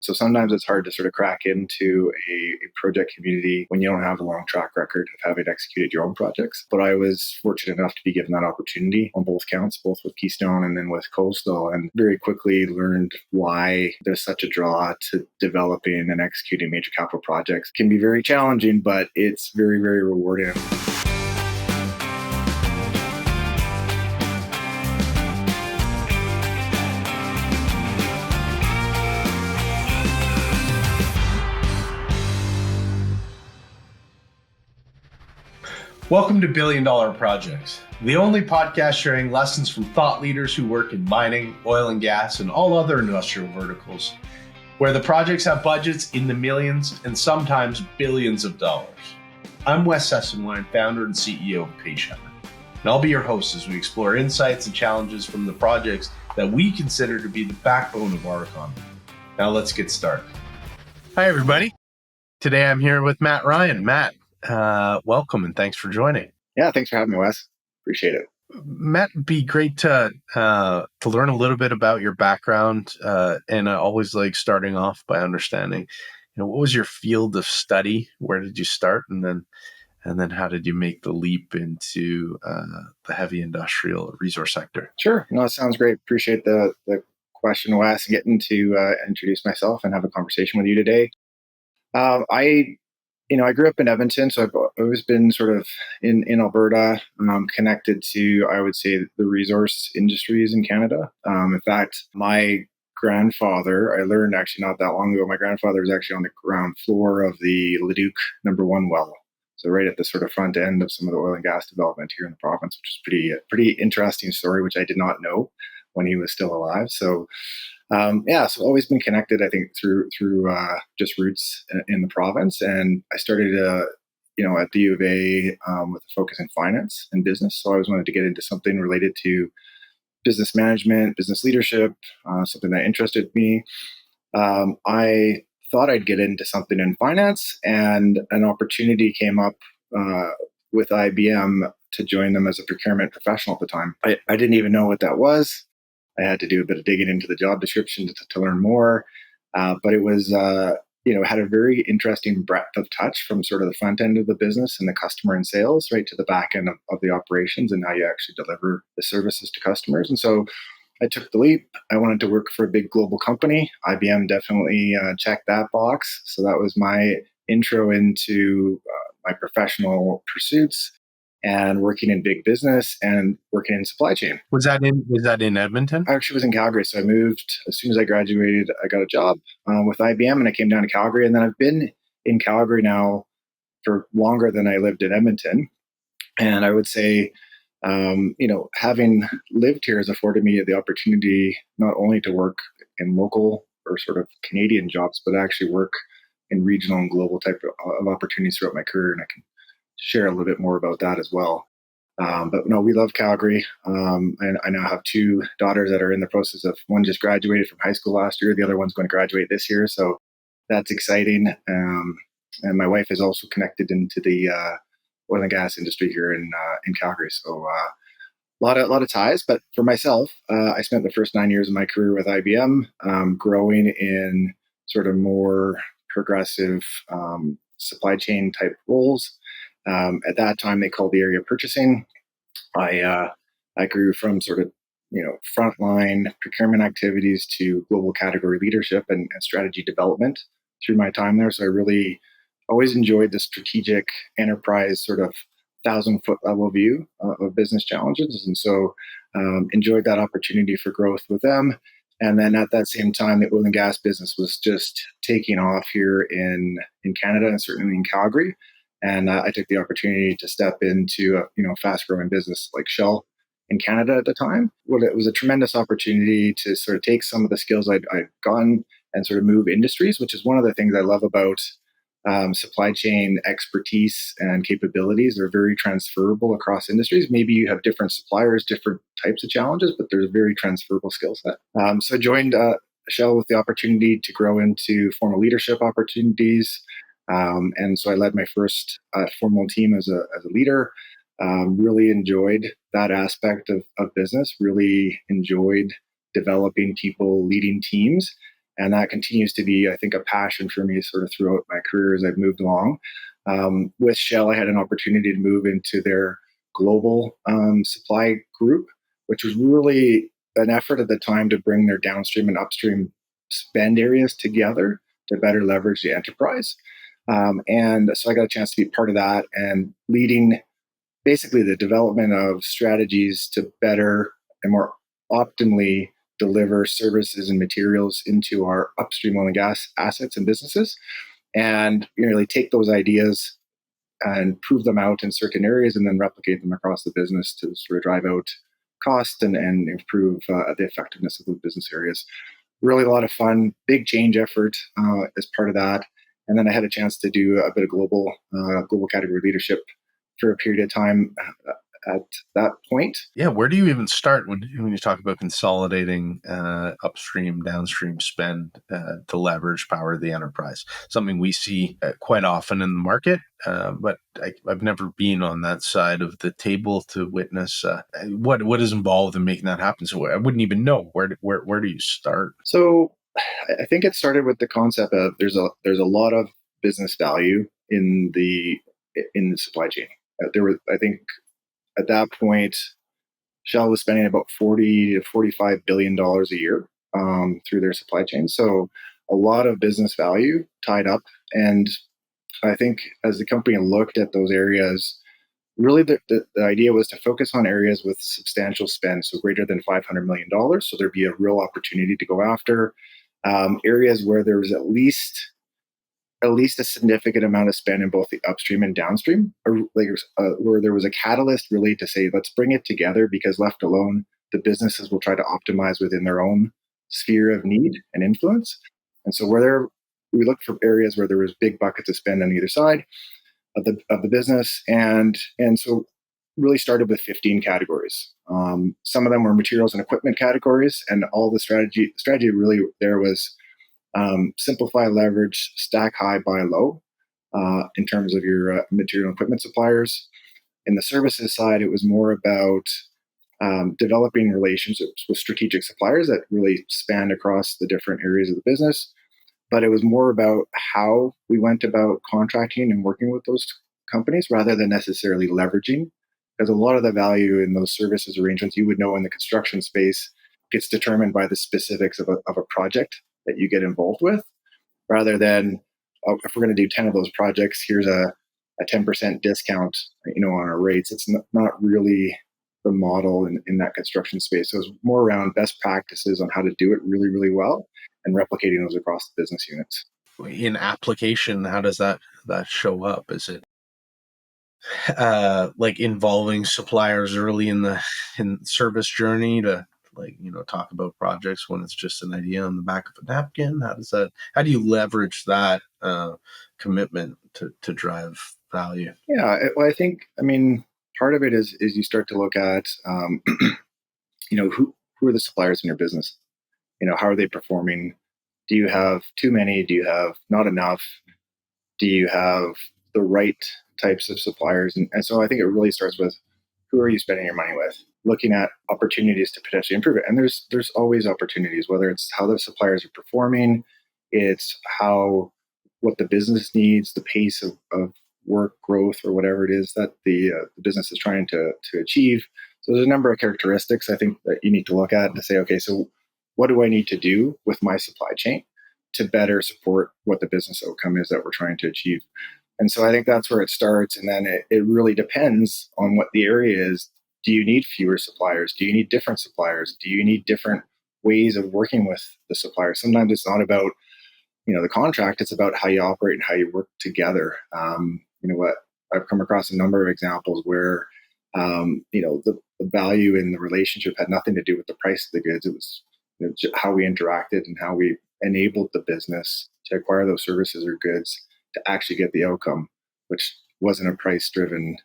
So sometimes it's hard to sort of crack into a project community when you don't have a long track record of having executed your own projects. But I was fortunate enough to be given that opportunity on both counts, both with Keystone and then with Coastal, and very quickly learned why there's such a draw to developing and executing major capital projects. It can be very challenging, but it's very, very rewarding. Welcome to Billion Dollar Projects, the only podcast sharing lessons from thought leaders who work in mining, oil and gas, and all other industrial verticals, where the projects have budgets in the millions and sometimes billions of dollars. I'm Wes Sessenwein, founder and CEO of Keystone, and I'll be your host as we explore insights and challenges from the projects that we consider to be the backbone of our economy. Now let's get started. Hi, everybody. Today I'm here with Matt Ryan. Matt, welcome and thanks for joining. Yeah, thanks for having me, Wes. Appreciate it. Matt, it'd be great to learn a little bit about your background, and I always like starting off by understanding, what was your field of study? Where did you start, and then how did you make the leap into the heavy industrial resource sector? Sure. No, it sounds great. Appreciate the question, Wes, and getting to introduce myself and have a conversation with you today. I grew up in Edmonton, so I've always been sort of in Alberta, connected to, I would say, the resource industries in Canada. In fact, my grandfather, I learned actually not that long ago, my grandfather was actually on the ground floor of the Leduc #1 well. So right at the sort of front end of some of the oil and gas development here in the province, which is pretty interesting story, which I did not know when he was still alive. So so always been connected, I think, through just roots in the province. And I started, at the U of A with a focus in finance and business. So I always wanted to get into something related to business management, business leadership, something that interested me. I thought I'd get into something in finance, and an opportunity came up with IBM to join them as a procurement professional at the time. I didn't even know what that was. I had to do a bit of digging into the job description to learn more. But it was, had a very interesting breadth of touch from sort of the front end of the business and the customer and sales right to the back end of the operations and how you actually deliver the services to customers. And so I took the leap. I wanted to work for a big global company. IBM definitely checked that box. So that was my intro into my professional pursuits and working in big business and working in supply chain. Was that in Edmonton? I actually was in Calgary. So I moved as soon as I graduated. I got a job with IBM and I came down to Calgary. And then I've been in Calgary now for longer than I lived in Edmonton. And I would say, having lived here has afforded me the opportunity not only to work in local or sort of Canadian jobs, but actually work in regional and global type of opportunities throughout my career. And I can share a little bit more about that as well. But no, we love Calgary. And I now have two daughters that are in the process of, one just graduated from high school last year. The other one's going to graduate this year. So that's exciting. And my wife is also connected into the oil and gas industry here in Calgary. So a lot of ties. But for myself, I spent the first 9 years of my career with IBM, growing in sort of more progressive supply chain type roles. At that time, they called the area purchasing. I grew from sort of frontline procurement activities to global category leadership and strategy development through my time there. So I really always enjoyed the strategic enterprise sort of 1,000-foot level view of business challenges, and so enjoyed that opportunity for growth with them. And then at that same time, the oil and gas business was just taking off here in Canada and certainly in Calgary. And I took the opportunity to step into a fast-growing business like Shell in Canada at the time. Well, it was a tremendous opportunity to sort of take some of the skills I'd gotten and sort of move industries, which is one of the things I love about supply chain expertise and capabilities. They're very transferable across industries. Maybe you have different suppliers, different types of challenges, but there's a very transferable skill set. So I joined Shell with the opportunity to grow into formal leadership opportunities. And so I led my first formal team as a leader. Really enjoyed that aspect of business, really enjoyed developing people, leading teams. And that continues to be, I think, a passion for me sort of throughout my career as I've moved along. With Shell, I had an opportunity to move into their global supply group, which was really an effort at the time to bring their downstream and upstream spend areas together to better leverage the enterprise. And so I got a chance to be part of that and leading basically the development of strategies to better and more optimally deliver services and materials into our upstream oil and gas assets and businesses, and really take those ideas and prove them out in certain areas and then replicate them across the business to sort of drive out cost and improve the effectiveness of those business areas. Really a lot of fun, big change effort as part of that. And then I had a chance to do a bit of global category leadership for a period of time at that point. Yeah, where do you even start when you talk about consolidating upstream, downstream spend to leverage power of the enterprise? Something we see quite often in the market, but I've never been on that side of the table to witness what is involved in making that happen. So I wouldn't even know where do you start? So I think it started with the concept of there's a lot of business value in the supply chain. There was, I think, at that point, Shell was spending about 40 to 45 billion dollars a year through their supply chain. So a lot of business value tied up. And I think as the company looked at those areas, really the idea was to focus on areas with substantial spend, so greater than $500 million. So there'd be a real opportunity to go after areas where there was at least a significant amount of spend in both the upstream and downstream, or like, where there was a catalyst really to say, let's bring it together, because left alone, the businesses will try to optimize within their own sphere of need and influence. And so we looked for areas where there was big buckets of spend on either side of the business, and so really started with 15 categories. Some of them were materials and equipment categories, and all the strategy really there was simplify, leverage, stack high, buy low in terms of your material and equipment suppliers. In the services side, it was more about developing relationships with strategic suppliers that really spanned across the different areas of the business. But it was more about how we went about contracting and working with those companies rather than necessarily leveraging. Because a lot of the value in those services arrangements, you would know in the construction space, gets determined by the specifics of a project that you get involved with, rather than, oh, if we're going to do 10 of those projects, here's a 10% discount, on our rates. It's not really the model in that construction space. So it's more around best practices on how to do it really, really well and replicating those across the business units. In application, how does that show up? Is it like involving suppliers early in the service journey to talk about projects when it's just an idea on the back of a napkin? How do you leverage that commitment to drive value? Yeah, well, part of it is you start to look at, who are the suppliers in your business? How are they performing? Do you have too many? Do you have not enough? Do you have the right types of suppliers? And so I think it really starts with, who are you spending your money with? Looking at opportunities to potentially improve it. And there's always opportunities, whether it's how the suppliers are performing, it's what the business needs, the pace of work growth, or whatever it is that the business is trying to achieve. So there's a number of characteristics I think that you need to look at to say, okay, so what do I need to do with my supply chain to better support what the business outcome is that we're trying to achieve? And so I think that's where it starts. And then it really depends on what the area is. Do you need fewer suppliers? Do you need different suppliers? Do you need different ways of working with the suppliers? Sometimes it's not about, the contract, it's about how you operate and how you work together. What I've come across a number of examples where, the value in the relationship had nothing to do with the price of the goods. It was how we interacted and how we enabled the business to acquire those services or goods to actually get the outcome, which wasn't a price-driven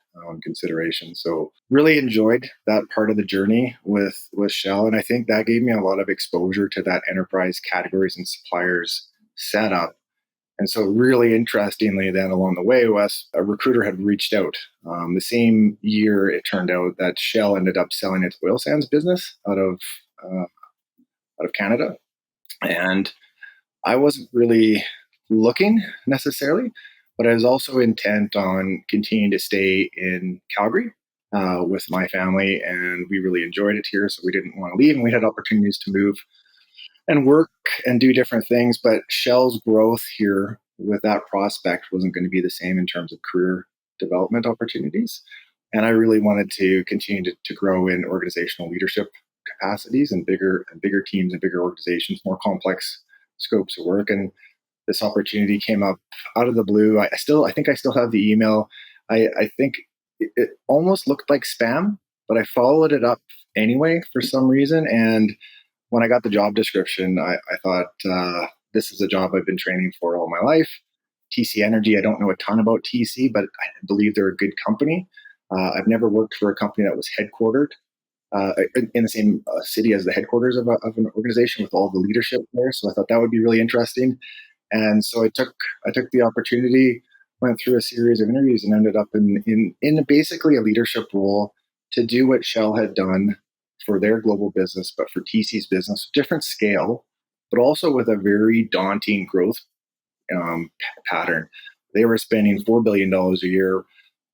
consideration. So really enjoyed that part of the journey with Shell, and I think that gave me a lot of exposure to that enterprise categories and suppliers setup. And so really interestingly, then along the way, a recruiter had reached out. The same year, it turned out that Shell ended up selling its oil sands business out of Canada, and I wasn't really looking necessarily, but I was also intent on continuing to stay in Calgary with my family, and we really enjoyed it here, so we didn't want to leave, and we had opportunities to move and work and do different things. But Shell's growth here with that prospect wasn't going to be the same in terms of career development opportunities. And I really wanted to continue to grow in organizational leadership capacities and bigger teams and bigger organizations, more complex scopes of work. And this opportunity came up out of the blue. I think I still have the email. I think it almost looked like spam, but I followed it up anyway for some reason. And when I got the job description, I thought this is a job I've been training for all my life. TC Energy, I don't know a ton about TC, but I believe they're a good company. I've never worked for a company that was headquartered in the same city as the headquarters of an organization with all the leadership there. So I thought that would be really interesting. And so I took the opportunity, went through a series of interviews, and ended up in basically a leadership role to do what Shell had done for their global business, but for TC's business, different scale, but also with a very daunting growth pattern. They were spending $4 billion a year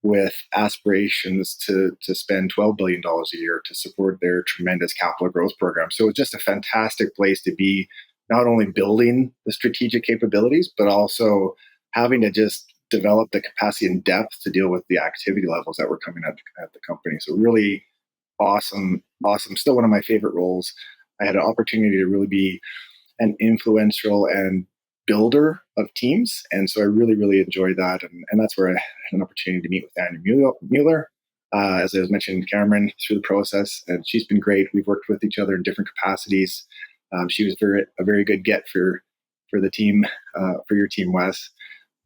with aspirations to spend $12 billion a year to support their tremendous capital growth program. So it's just a fantastic place to be, not only building the strategic capabilities, but also having to just develop the capacity and depth to deal with the activity levels that were coming at the company. So really awesome. Still one of my favorite roles. I had an opportunity to really be an influential and builder of teams. And so I really enjoyed that. And that's where I had an opportunity to meet with Annie Mueller. As I was mentioning, Cameron through the process, and she's been great. We've worked with each other in different capacities. She was a very good get for the team, for your team, Wes.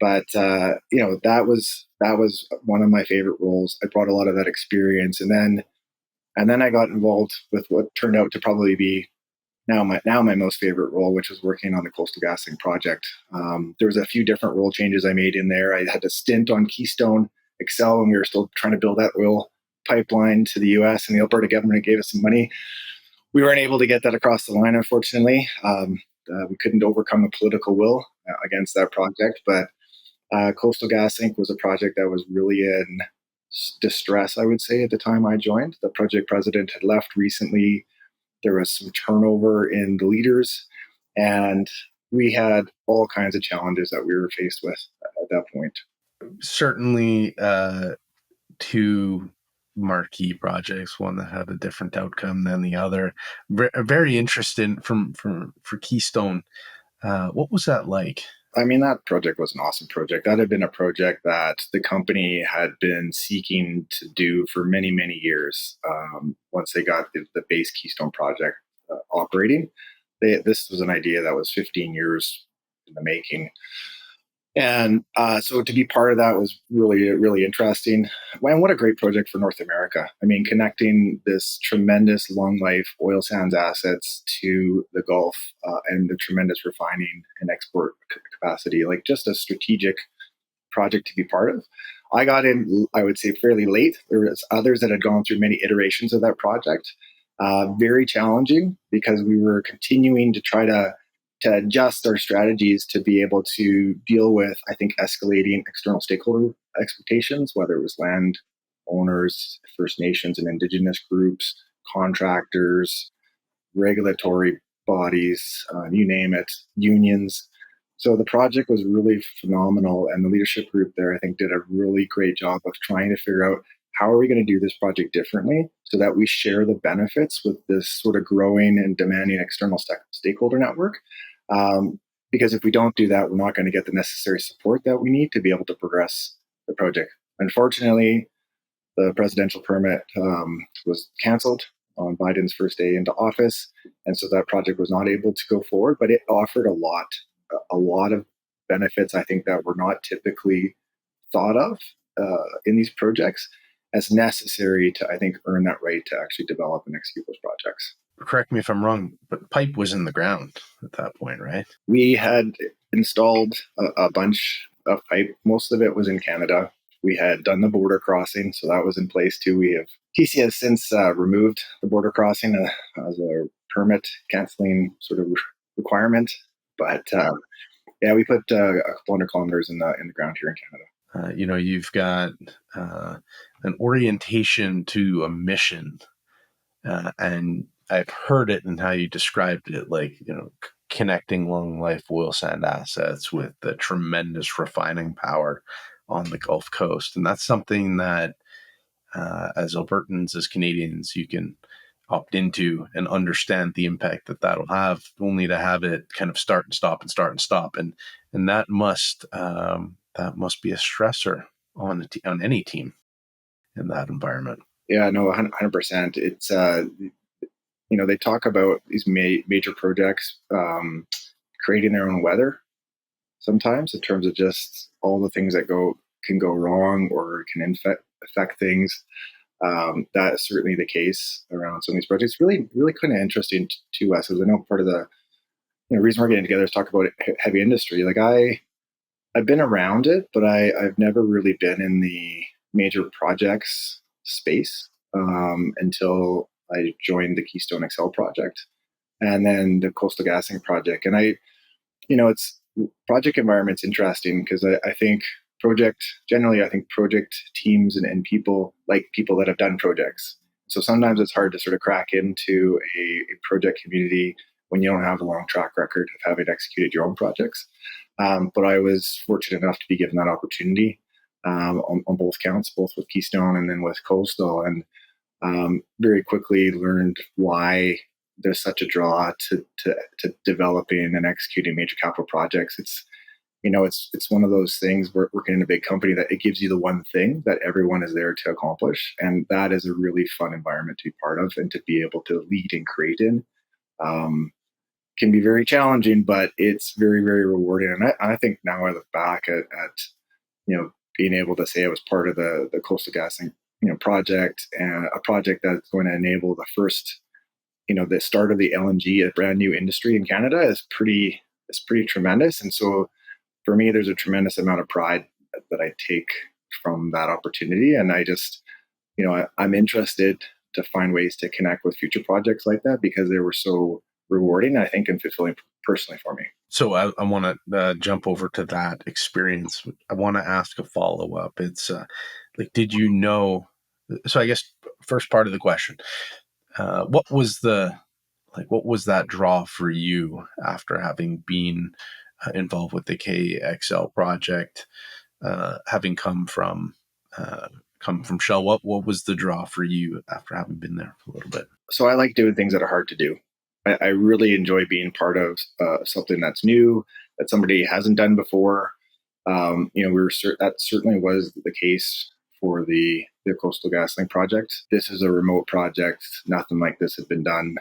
But that was one of my favorite roles. I brought a lot of that experience, and then I got involved with what turned out to probably be now my most favorite role, which was working on the Coastal GasLink project. There was a few different role changes I made in there. I had a stint on Keystone XL when we were still trying to build that oil pipeline to the U.S., and the Alberta government gave us some money. We weren't able to get that across the line, unfortunately. We couldn't overcome the political will against that project, but Coastal GasLink was a project that was really in distress, I would say, at the time I joined. The project president had left recently. There was some turnover in the leaders, and we had all kinds of challenges that we were faced with at that point. Certainly, two marquee projects, one that had a different outcome than the other. Very interesting for Keystone. What was that like? I mean, that project was an awesome project. That had been a project that the company had been seeking to do for many years. Once they got the base Keystone project operating, this was an idea that was 15 years in the making. And so to be part of that was really interesting. And what a great project for North America. I mean, connecting this tremendous long life oil sands assets to the Gulf and the tremendous refining and export capacity, like just a strategic project to be part of. I got in, I would say, fairly late. There was others that had gone through many iterations of that project. Very challenging because we were continuing to try to adjust our strategies to be able to deal with, I think, escalating external stakeholder expectations, whether it was land owners, First Nations and Indigenous groups, contractors, regulatory bodies, you name it, unions. So the project was really phenomenal, and the leadership group there, I think, did a really great job of trying to figure out how are we going to do this project differently so that we share the benefits with this sort of growing and demanding external stakeholder network. Because if we don't do that, we're not going to get the necessary support that we need to be able to progress the project. Unfortunately, the presidential permit was canceled on Biden's first day into office, and so that project was not able to go forward. But it offered a lot of benefits, I think, that were not typically thought of in these projects as necessary to, I think, earn that right to actually develop and execute those projects. Correct me if I'm wrong, but pipe was in the ground at that point, right? We had installed a bunch of pipe. Most of it was in Canada. We had done the border crossing, so that was in place too. TC has since removed the border crossing as a permit canceling sort of requirement. But yeah, we put a couple hundred kilometers in the ground here in Canada. You've got an orientation to a mission, and I've heard it in how you described it, like, connecting long life oil sand assets with the tremendous refining power on the Gulf Coast. And that's something that, as Albertans, as Canadians, you can opt into and understand the impact that that'll have, only to have it kind of start and stop and start and stop. And that must be a stressor on any team in that environment. Yeah, no, 100%. It's they talk about these major projects creating their own weather sometimes, in terms of just all the things that can go wrong or can affect things. That is certainly the case around some of these projects. Really, really kind of interesting to us, as I know part of the reason we're getting together is talk about heavy industry. Like I've been around it, but I've never really been in the major projects space until I joined the Keystone XL project and then the Coastal GasLink project. And it's project environment's interesting because I think I think project teams and people like people that have done projects. So sometimes it's hard to sort of crack into a project community when you don't have a long track record of having executed your own projects. But I was fortunate enough to be given that opportunity on both counts, both with Keystone and then with Coastal, and very quickly learned why there's such a draw to developing and executing major capital projects. It's one of those things where working in a big company that it gives you the one thing that everyone is there to accomplish, and that is a really fun environment to be part of and to be able to lead and create in. Can be very challenging, but it's very, very rewarding. And I think now I look back at being able to say I was part of the Coastal GasLink project, and a project that's going to enable the first the start of the LNG, a brand new industry in Canada, is pretty tremendous. And so for me, there's a tremendous amount of pride that I take from that opportunity, and I just I'm interested to find ways to connect with future projects like that because they were so rewarding, I think, and fulfilling personally for me. So I want to jump over to that experience. I want to ask a follow up. It's like, did you know? So I guess first part of the question, what was what was that draw for you after having been involved with the KXL project, having come from Shell? What was the draw for you after having been there for a little bit? So I like doing things that are hard to do. I really enjoy being part of something that's new, that somebody hasn't done before. That certainly was the case for the Coastal GasLink project. This is a remote project. Nothing like this had been done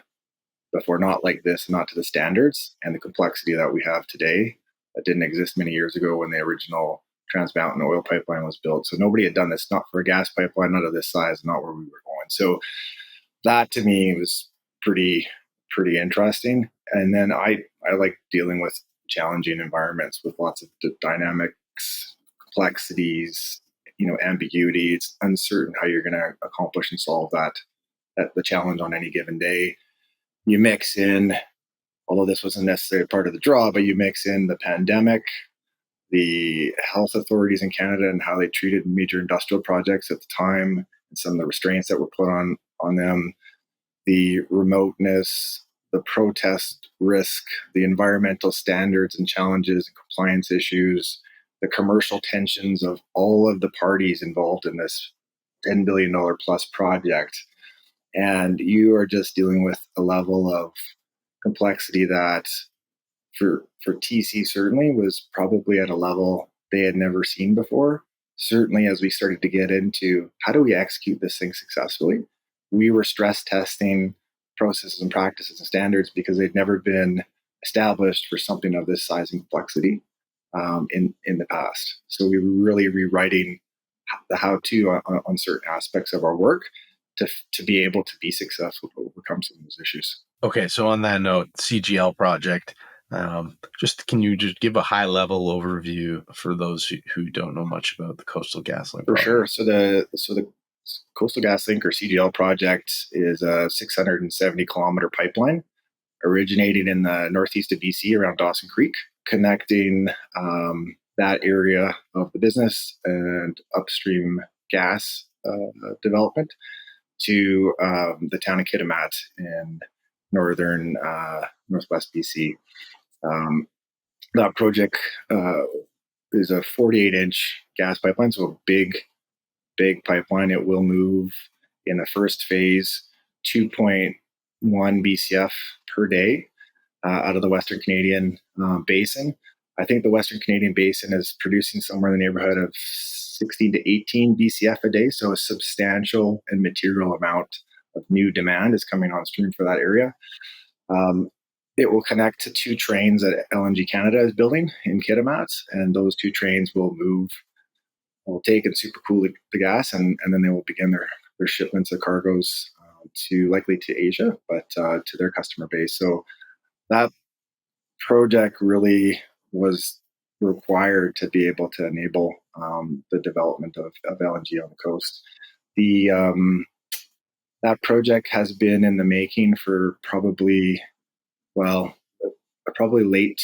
before, not like this, not to the standards and the complexity that we have today. That didn't exist many years ago when the original Trans Mountain oil pipeline was built. So nobody had done this, not for a gas pipeline, not of this size, not where we were going. So that to me was pretty interesting. And then I like dealing with challenging environments with lots of dynamics, complexities, ambiguity. It's uncertain how you're going to accomplish and solve that the challenge on any given day. You mix in, although this wasn't necessarily part of the draw, but you mix in the pandemic, the health authorities in Canada and how they treated major industrial projects at the time, and some of the restraints that were put on them, the remoteness, the protest risk, the environmental standards and challenges and compliance issues, the commercial tensions of all of the parties involved in this $10 billion plus project. And you are just dealing with a level of complexity that for TC certainly was probably at a level they had never seen before. Certainly as we started to get into how do we execute this thing successfully, we were stress testing processes and practices and standards because they'd never been established for something of this size and complexity in the past. So we were really rewriting the how-to on certain aspects of our work to be able to be successful to overcome some of those issues. Okay, so on that note, CGL project, can you just give a high-level overview for those who don't know much about the Coastal GasLink project? For sure. So the Coastal GasLink or CGL project is a 670 kilometer pipeline originating in the northeast of BC around Dawson Creek, connecting that area of the business and upstream gas development to the town of Kitimat in northern northwest BC. That project is a 48-inch gas pipeline, so a big pipeline. It will move in the first phase 2.1 BCF per day out of the Western Canadian basin. I think the Western Canadian basin is producing somewhere in the neighborhood of 16 to 18 BCF a day, so a substantial and material amount of new demand is coming on stream for that area. It will connect to two trains that LNG Canada is building in Kitimat, and those two trains will take and supercool the gas, and then they will begin their shipments of cargoes likely to Asia, but to their customer base. So that project really was required to be able to enable the development of LNG on the coast. That project has been in the making for probably late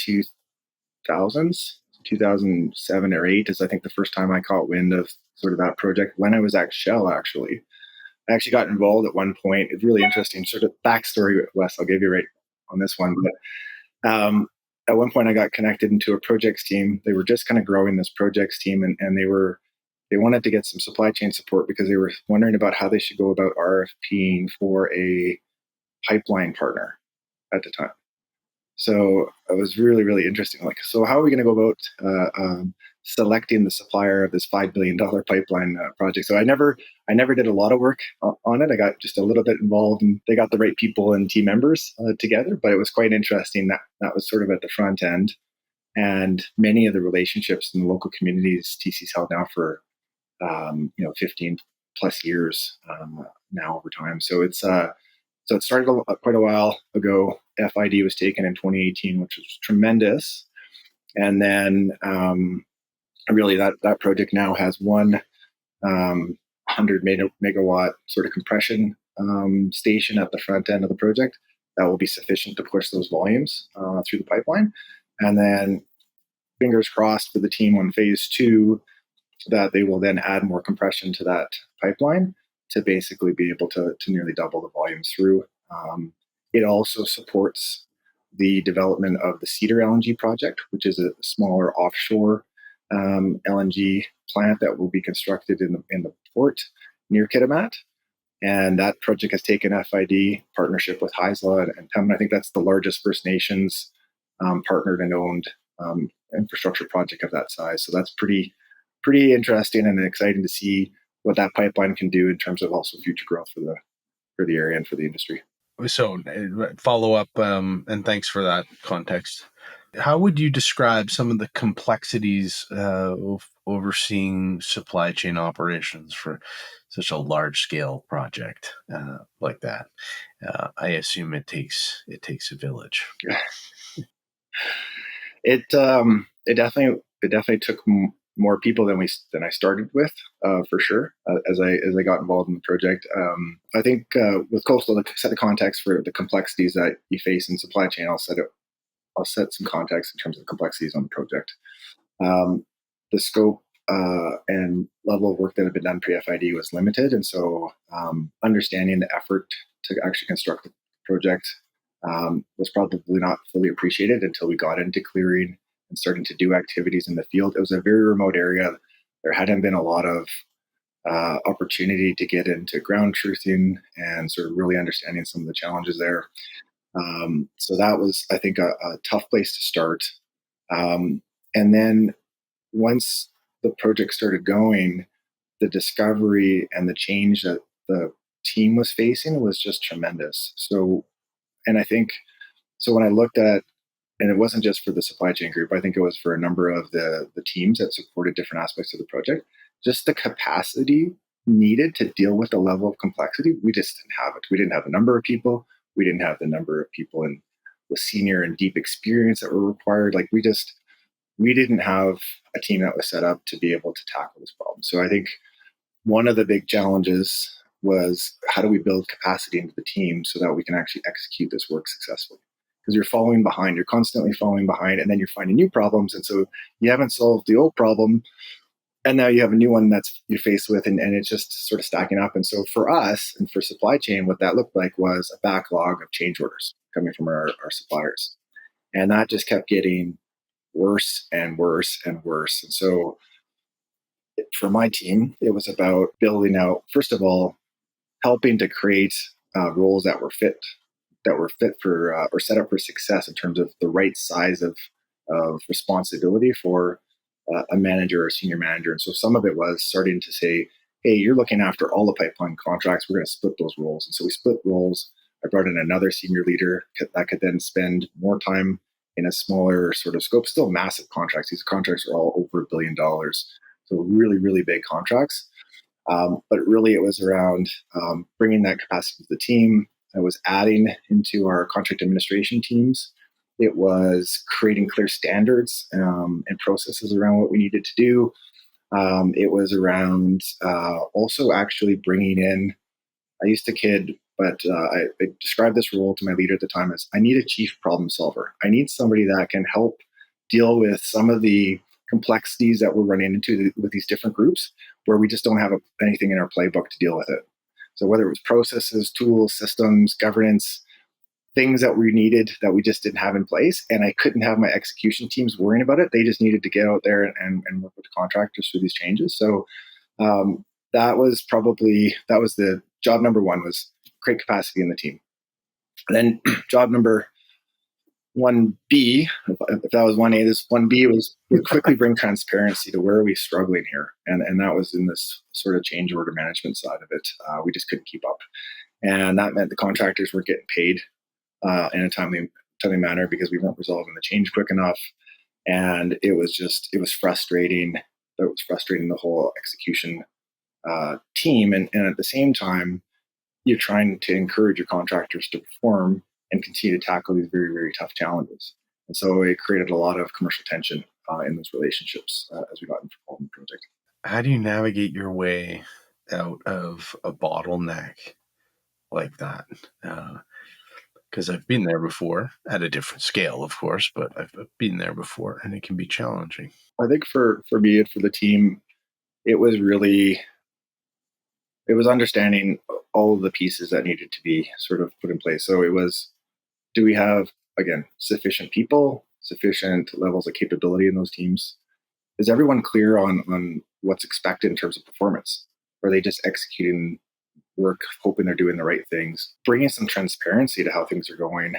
2000s, 2007 or 8 is I think the first time I caught wind of sort of that project when I was at Shell. Actually, I actually got involved at one point. It's really interesting sort of backstory, Wes. I'll give you right on this one, but at one point I got connected into a projects team. They were just kind of growing this projects team, and they wanted to get some supply chain support because they were wondering about how they should go about RFPing for a pipeline partner at the time. So it was really, really interesting. Like, so how are we going to go about selecting the supplier of this $5 billion pipeline project? So I never did a lot of work on it. I got just a little bit involved, and they got the right people and team members together. But it was quite interesting. That was sort of at the front end, and many of the relationships in the local communities TC's held now for 15 plus years now over time. So it started quite a while ago. FID was taken in 2018, which was tremendous. And then really that project now has one 100 megawatt sort of compression station at the front end of the project that will be sufficient to push those volumes through the pipeline. And then fingers crossed for the team on phase 2 that they will then add more compression to that pipeline to basically be able to nearly double the volumes through. It also supports the development of the Cedar LNG project, which is a smaller offshore LNG plant that will be constructed in the port near Kitimat. And that project has taken FID partnership with Haisla and Pembina. I think that's the largest First Nations partnered and owned infrastructure project of that size. So that's pretty interesting and exciting to see what that pipeline can do in terms of also future growth for the area and for the industry. So follow up, and thanks for that context. How would you describe some of the complexities of overseeing supply chain operations for such a large scale project like that? I assume it takes a village. It definitely took more people than I started with, for sure. As I got involved in the project, I think with Coastal, to set the context for the complexities that you face in supply chain, I'll set some context in terms of the complexities on the project. The scope and level of work that had been done pre-FID was limited, and so understanding the effort to actually construct the project was probably not fully appreciated until we got into clearing and starting to do activities in the field. It was a very remote area. There hadn't been a lot of opportunity to get into ground truthing and sort of really understanding some of the challenges there. So that was, I think, a tough place to start. And then once the project started going, the discovery and the change that the team was facing was just tremendous. So, and I think, so when I looked at, and it wasn't just for the supply chain group, I think it was for a number of the teams that supported different aspects of the project, just the capacity needed to deal with the level of complexity, we just didn't have it. We didn't have the number of people. We didn't have the number of people with senior and deep experience that were required. Like we didn't have a team that was set up to be able to tackle this problem. So I think one of the big challenges was how do we build capacity into the team so that we can actually execute this work successfully? because you're falling behind. You're constantly falling behind, and then you're finding new problems. And so you haven't solved the old problem, and now you have a new one that's you're faced with, and it's just sort of stacking up. And so for us and for supply chain, what that looked like was a backlog of change orders coming from our suppliers. And that just kept getting worse and worse and worse. And so for my team, it was about building out, first of all, helping to create roles that were fit for or set up for success in terms of the right size of responsibility for a manager or senior manager. And so some of it was starting to say, hey, you're looking after all the pipeline contracts. We're going to split those roles. And so we split roles. I brought in another senior leader that could then spend more time in a smaller sort of scope, still massive contracts. These contracts are all over $1 billion. So really, really big contracts. But really, it was around bringing that capacity to the team. I was adding into our contract administration teams. It was creating clear standards and processes around what we needed to do. It was around also actually bringing in, I used to kid, but I described this role to my leader at the time as I need a chief problem solver. I need somebody that can help deal with some of the complexities that we're running into with these different groups where we just don't have anything in our playbook to deal with it. So whether it was processes, tools, systems, governance, things that we needed that we just didn't have in place. And I couldn't have my execution teams worrying about it. They just needed to get out there and work with the contractors through these changes. So that was the job number one, was create capacity in the team. And then job number 1B, if that was 1A, this 1B was to quickly bring transparency to where are we struggling here. And that was in this sort of change order management side of it. We just couldn't keep up. And that meant the contractors weren't getting paid in a timely manner because we weren't resolving the change quick enough. And it was frustrating. It was frustrating the whole execution team. And at the same time, you're trying to encourage your contractors to perform and continue to tackle these very, very tough challenges. And so it created a lot of commercial tension in those relationships as we got involved in the project. How do you navigate your way out of a bottleneck like that? Because I've been there before, at a different scale, of course, but I've been there before, and it can be challenging. I think for me and for the team, it was understanding all of the pieces that needed to be sort of put in place. So it was, do we have, again, sufficient people, sufficient levels of capability in those teams? Is everyone clear on what's expected in terms of performance? Are they just executing work, hoping they're doing the right things? Bringing some transparency to how things are going.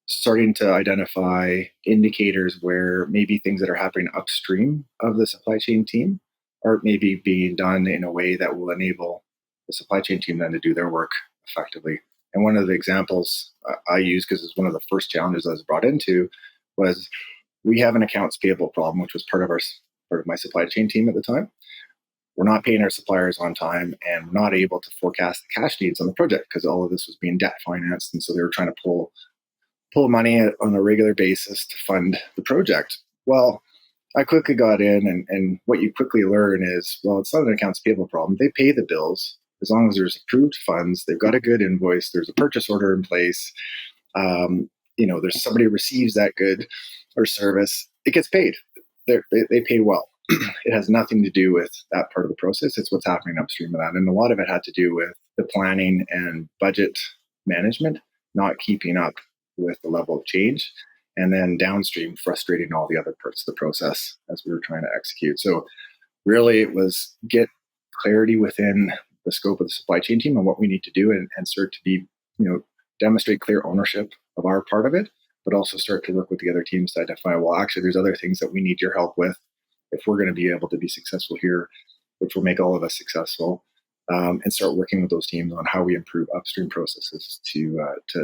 Starting to identify indicators where maybe things that are happening upstream of the supply chain team are maybe being done in a way that will enable the supply chain team then to do their work effectively. And one of the examples I use, because it's one of the first challenges I was brought into, was we have an accounts payable problem, which was part of my supply chain team at the time. We're not paying our suppliers on time, and we're not able to forecast the cash needs on the project because all of this was being debt financed, and so they were trying to pull money on a regular basis to fund the project. Well, I quickly got in, and what you quickly learn is, well, it's not an accounts payable problem. They pay the bills as long as there's approved funds. They've got a good invoice. There's a purchase order in place. There's somebody who receives that good or service. It gets paid. They pay well. It has nothing to do with that part of the process. It's what's happening upstream of that. And a lot of it had to do with the planning and budget management, not keeping up with the level of change, and then downstream frustrating all the other parts of the process as we were trying to execute. So really it was get clarity within the scope of the supply chain team on what we need to do, and start to be, demonstrate clear ownership of our part of it, but also start to work with the other teams to identify, well, actually, there's other things that we need your help with if we're going to be able to be successful here, which will make all of us successful, and start working with those teams on how we improve upstream processes to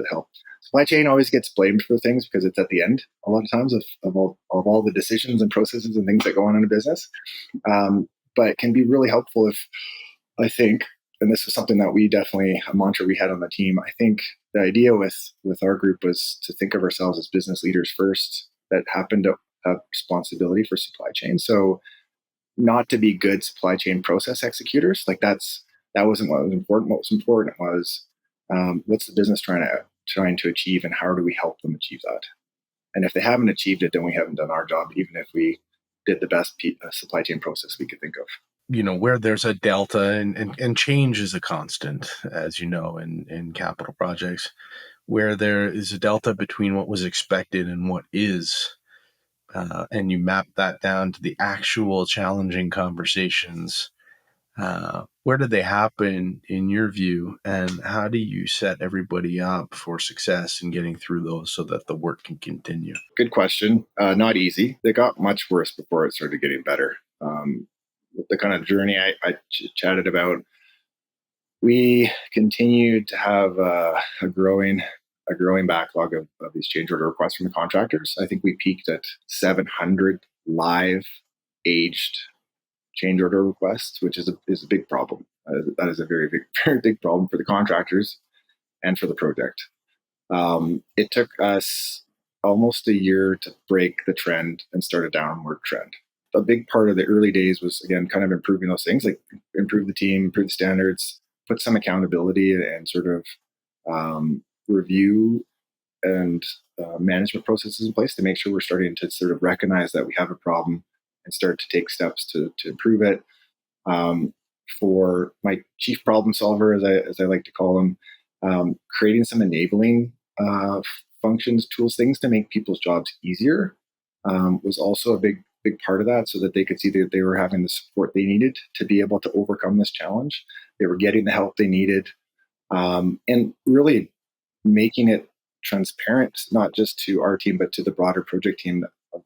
help. Supply chain always gets blamed for things because it's at the end a lot of times of all the decisions and processes and things that go on in a business, but it can be really helpful if, I think, and this is something that a mantra we had on the team. I think the idea with our group was to think of ourselves as business leaders first that happen to have responsibility for supply chain. So not to be good supply chain process executors. Like that wasn't what was important. What was important was what's the business trying trying to achieve, and how do we help them achieve that? And if they haven't achieved it, then we haven't done our job, even if we did the best supply chain process we could think of. Where there's a delta, and change is a constant, as you know, in capital projects, where there is a delta between what was expected and what is, and you map that down to the actual challenging conversations. Where do they happen in your view, and how do you set everybody up for success in getting through those so that the work can continue? Good question. Not easy. They got much worse before it started getting better. The kind of journey I chatted about, we continued to have a growing backlog of these change order requests from the contractors. I think we peaked at 700 live aged change order requests, which is a big problem. That is a very big very big problem for the contractors and for the project. It took us almost a year to break the trend and start a downward trend. A big part of the early days was, again, kind of improving those things, like improve the team, improve the standards, put some accountability and sort of review and management processes in place to make sure we're starting to sort of recognize that we have a problem and start to take steps to improve it. For my chief problem solver, as I like to call him, creating some enabling functions, tools, things to make people's jobs easier was also a big part of that, so that they could see that they were having the support they needed to be able to overcome this challenge. They were getting the help they needed, and really making it transparent, not just to our team, but to the broader project team, of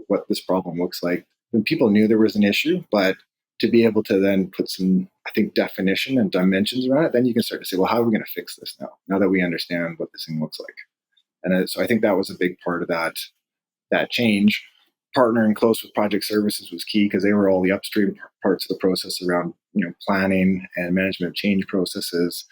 what this problem looks like. And people knew there was an issue, but to be able to then put some, I think, definition and dimensions around it, then you can start to say, well, how are we going to fix this now that we understand what this thing looks like? And so I think that was a big part of that change. Partnering close with project services was key, because they were all the upstream parts of the process around planning and management of change processes.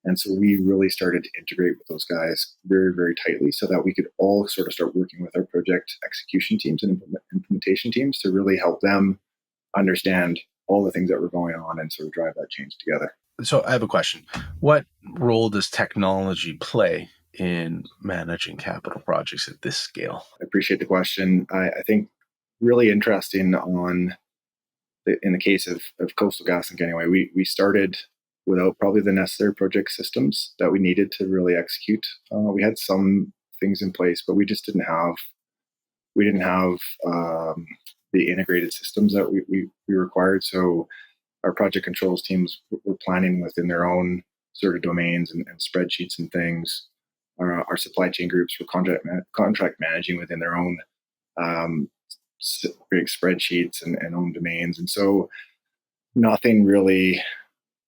And so we really started to integrate with those guys very, very tightly, so that we could all sort of start working with our project execution teams and implementation teams to really help them understand all the things that were going on and sort of drive that change together. So I have a question. What role does technology play in managing capital projects at this scale? I appreciate the question. I think really interesting in the case of Coastal GasLink anyway, we started without probably the necessary project systems that we needed to really execute. We had some things in place, but we didn't have the integrated systems that we required. So our project controls teams were planning within their own sort of domains and spreadsheets and things. Our supply chain groups were contract managing within their own big spreadsheets and own domains. And so nothing really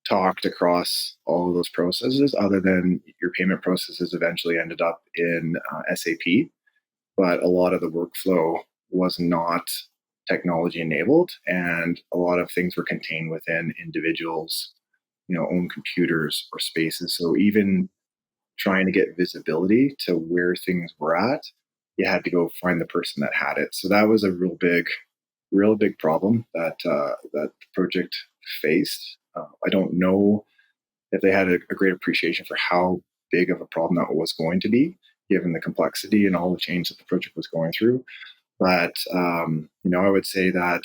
talked across all of those processes, other than your payment processes eventually ended up in SAP. But a lot of the workflow was not technology enabled, and a lot of things were contained within individuals' own computers or spaces. So even trying to get visibility to where things were at, you had to go find the person that had it. So that was a real big problem that the project faced. I don't know if they had a great appreciation for how big of a problem that was going to be, given the complexity and all the change that the project was going through. But I would say that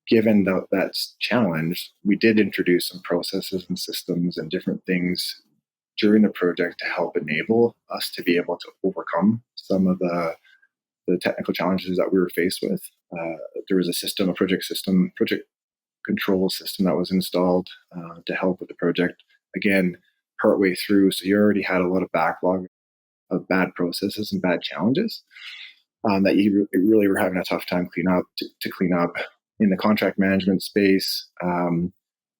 given that challenge, we did introduce some processes and systems and different things during the project to help enable us to be able to overcome some of the technical challenges that we were faced with. There was a project control system that was installed to help with the project. Again, partway through, so you already had a lot of backlog of bad processes and bad challenges that you really were having a tough time to clean up. In the contract management space,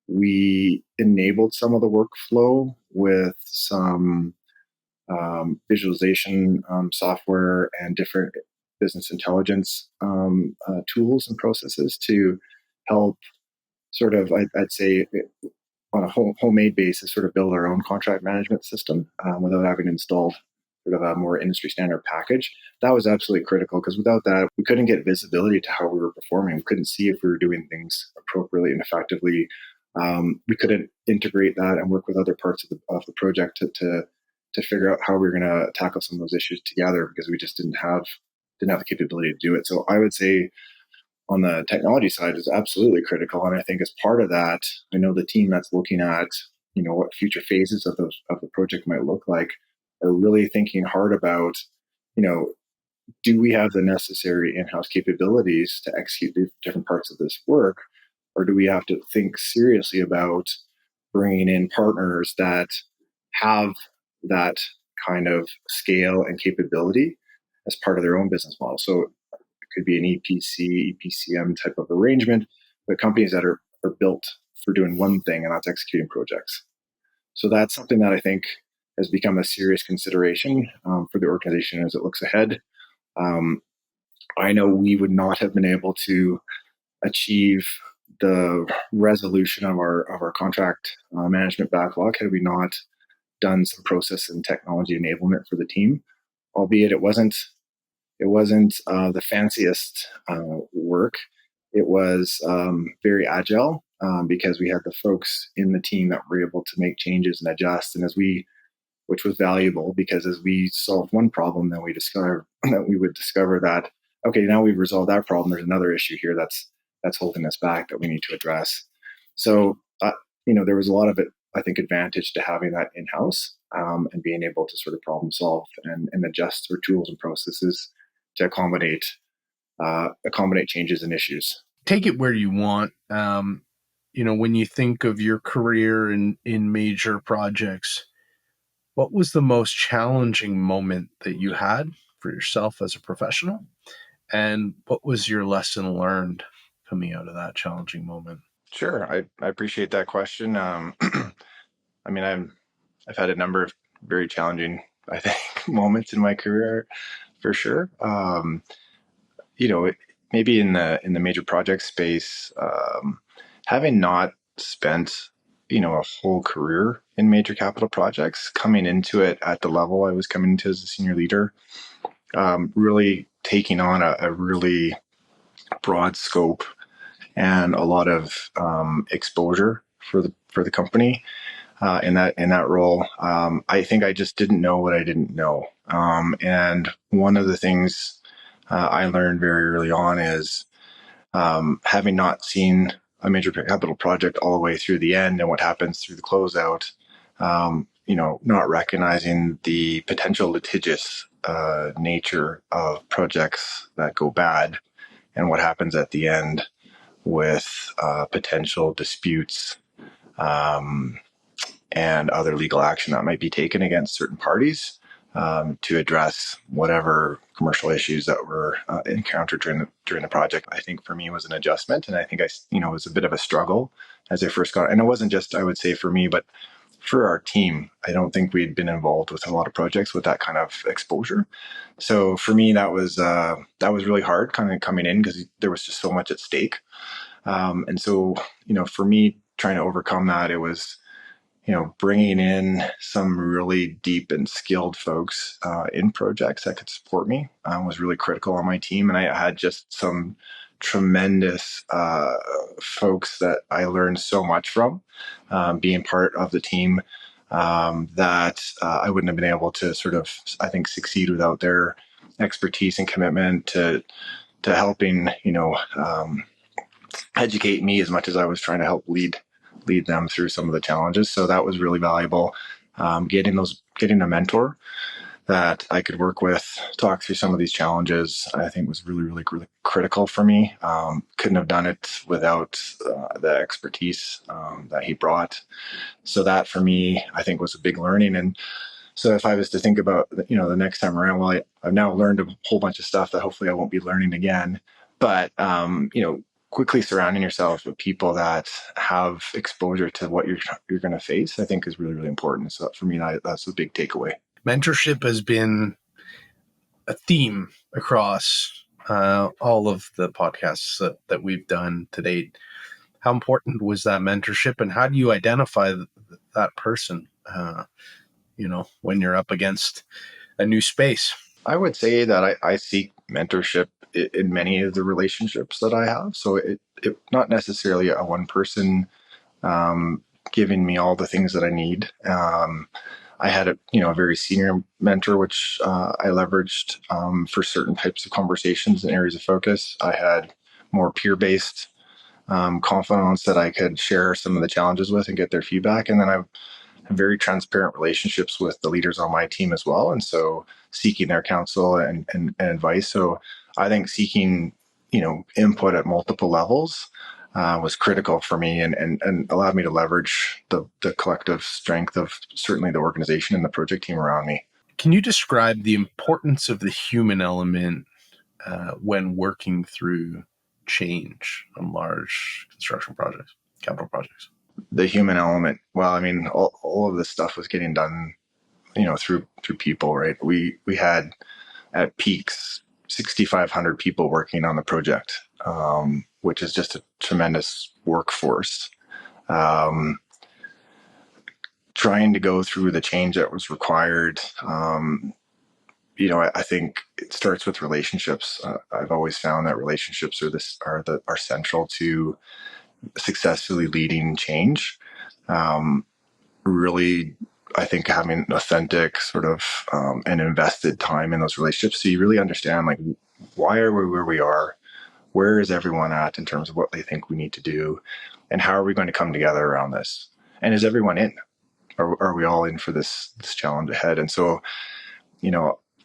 we enabled some of the workflow with some visualization software and different business intelligence tools and processes to help sort of, I'd say, on a homemade basis, sort of build our own contract management system without having installed sort of a more industry standard package. That was absolutely critical, because without that, we couldn't get visibility to how we were performing. We couldn't see if we were doing things appropriately and effectively. We couldn't integrate that and work with other parts of the project to to figure out how we were going to tackle some of those issues together because we just didn't have the capability to do it. So I would say on the technology side is absolutely critical. And I think as part of that, I know the team that's looking at, what future phases of the project might look like are really thinking hard about, you know, do we have the necessary in-house capabilities to execute the different parts of this work, or do we have to think seriously about bringing in partners that have that kind of scale and capability as part of their own business model? So it could be an EPC, EPCM type of arrangement, but companies that are built for doing one thing and that's executing projects. So that's something that I think has become a serious consideration for the organization as it looks ahead. Um, I know we would not have been able to achieve the resolution of our contract management backlog had we not done some process and technology enablement for the team. Albeit it wasn't the fanciest work. It was very agile because we had the folks in the team that were able to make changes and adjust. And which was valuable because as we solved one problem, then we discovered that we would discover that, okay, now we've resolved that problem. There's another issue here that's holding us back that we need to address. So, there was a lot of it, I think, advantage to having that in-house and being able to sort of problem solve and adjust our tools and processes to accommodate changes and issues. Take it where you want. When you think of your career in major projects, what was the most challenging moment that you had for yourself as a professional? And what was your lesson learned coming out of that challenging moment? Sure, I appreciate that question. I mean, I've had a number of very challenging, I think, moments in my career, for sure. Maybe in the major project space, having not spent a whole career in major capital projects, coming into it at the level I was coming into as a senior leader, really taking on a really broad scope and a lot of exposure for the company in that role. I think I just didn't know what I didn't know, and one of the things I learned very early on is having not seen a major capital project all the way through the end and what happens through the closeout. Not recognizing the potential litigious nature of projects that go bad and what happens at the end with potential disputes and other legal action that might be taken against certain parties to address whatever commercial issues that were encountered during the project. I think for me was an adjustment, and I think it was a bit of a struggle as I first got. And it wasn't just, I would say, for me, but for our team. I don't think we'd been involved with a lot of projects with that kind of exposure. So for me, that was really hard, kind of coming in because there was just so much at stake. And so, for me, trying to overcome that, it was, bringing in some really deep and skilled folks in projects that could support me was really critical on my team. And I had just some tremendous folks that I learned so much from being part of the team that I wouldn't have been able to sort of, I think, succeed without their expertise and commitment to helping, educate me as much as I was trying to help lead them through some of the challenges. So that was really valuable. Getting a mentor that I could work with, talk through some of these challenges, I think was really, really, really critical for me. Couldn't have done it without the expertise that he brought. So that for me, I think was a big learning. And so if I was to think about, the next time around, well, I've now learned a whole bunch of stuff that hopefully I won't be learning again. But, quickly surrounding yourself with people that have exposure to what you're going to face, I think is really, really important. So for me, that's a big takeaway. Mentorship has been a theme across all of the podcasts that we've done to date. How important was that mentorship, and how do you identify that person, when you're up against a new space? I would say that I seek mentorship in many of the relationships that I have. So it not necessarily a one person giving me all the things that I need. I had a very senior mentor, which I leveraged for certain types of conversations and areas of focus. I had more peer-based confidants that I could share some of the challenges with and get their feedback. And then I have very transparent relationships with the leaders on my team as well. And so seeking their counsel and advice. So I think seeking, input at multiple levels was critical for me and allowed me to leverage the collective strength of certainly the organization and the project team around me. Can you describe the importance of the human element when working through change on large construction projects, capital projects? The human element. Well, I mean, all of this stuff was getting done, through people, right? We had at peaks 6,500 people working on the project, which is just a tremendous workforce. Trying to go through the change that was required. I think it starts with relationships. I've always found that relationships are central to successfully leading change. Really, I think having authentic sort of and invested time in those relationships, so you really understand like why are we where we are, where is everyone at in terms of what they think we need to do, and how are we going to come together around this, and is everyone in? Are we all in for this challenge ahead? And so,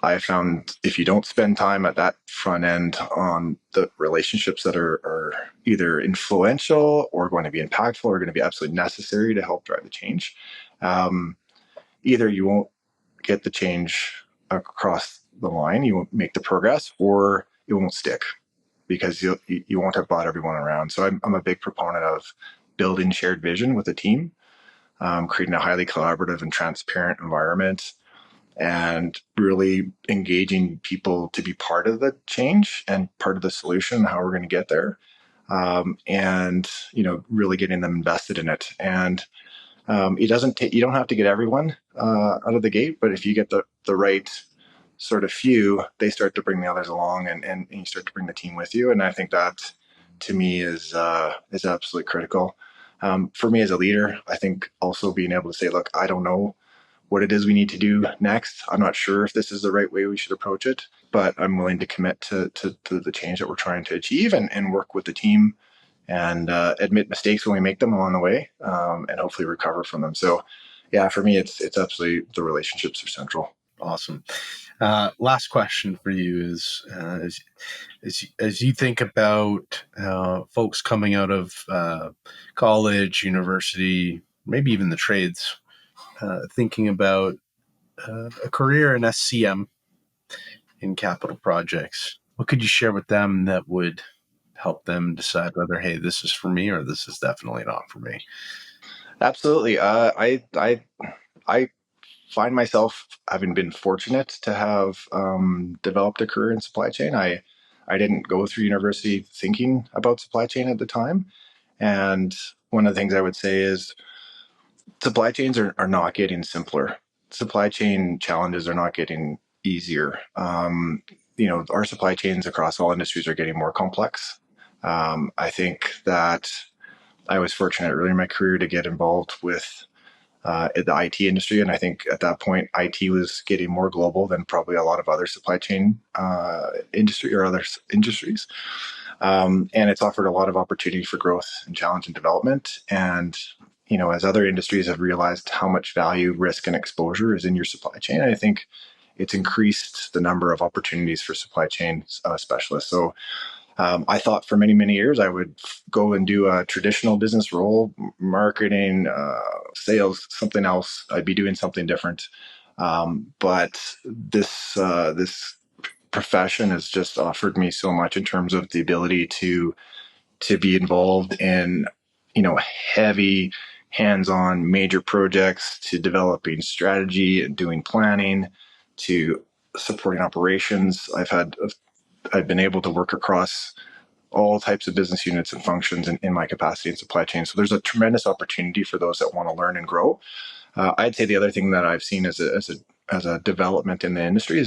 I found if you don't spend time at that front end on the relationships that are either influential or going to be impactful or going to be absolutely necessary to help drive the change, either you won't get the change across the line, you won't make the progress, or it won't stick because you won't have brought everyone around. So I'm a big proponent of building shared vision with a team, creating a highly collaborative and transparent environment, and really engaging people to be part of the change and part of the solution, how we're going to get there, and really getting them invested in it. And it doesn't you don't have to get everyone out of the gate, but if you get the right sort of few, they start to bring the others along, and you start to bring the team with you. And I think that to me is absolutely critical. For me as a leader, I think also being able to say, look, I don't know what it is we need to do next. I'm not sure if this is the right way we should approach it, but I'm willing to commit to the change that we're trying to achieve and work with the team and admit mistakes when we make them along the way, and hopefully recover from them. So yeah, for me, it's absolutely the relationships are central. Awesome. Last question for you is, as you think about folks coming out of college, university, maybe even the trades, thinking about a career in SCM in capital projects, what could you share with them that would help them decide whether, hey, this is for me or this is definitely not for me? Absolutely. I find myself having been fortunate to have developed a career in supply chain. I didn't go through university thinking about supply chain at the time. And one of the things I would say is supply chains are not getting simpler. Supply chain challenges are not getting easier. Our supply chains across all industries are getting more complex. I think that I was fortunate early in my career to get involved with the IT industry. And I think at that point, IT was getting more global than probably a lot of other supply chain industry or other industries. And it's offered a lot of opportunity for growth and challenge and development. And, as other industries have realized how much value, risk, and exposure is in your supply chain, I think it's increased the number of opportunities for supply chain specialists. So I thought for many, many years I would go and do a traditional business role, marketing, sales, something else. I'd be doing something different. But this profession has just offered me so much in terms of the ability to be involved in, heavy, hands-on major projects, to developing strategy and doing planning, to supporting operations. I've been able to work across all types of business units and functions in my capacity in supply chain. So there's a tremendous opportunity for those that want to learn and grow. I'd say the other thing that I've seen as a development in the industry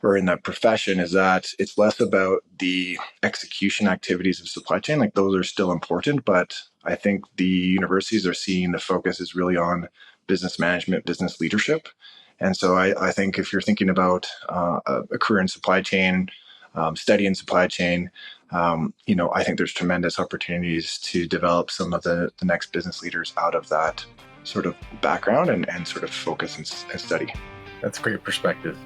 or in the profession is that it's less about the execution activities of supply chain. Like those are still important, but I think the universities are seeing the focus is really on business management, business leadership. And so I think if you're thinking about a career in supply chain, study in supply chain, I think there's tremendous opportunities to develop some of the next business leaders out of that sort of background and sort of focus and study. That's great perspective.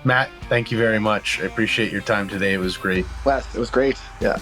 Matt, thank you very much. I appreciate your time today. It was great. Wes, it was great. Yeah.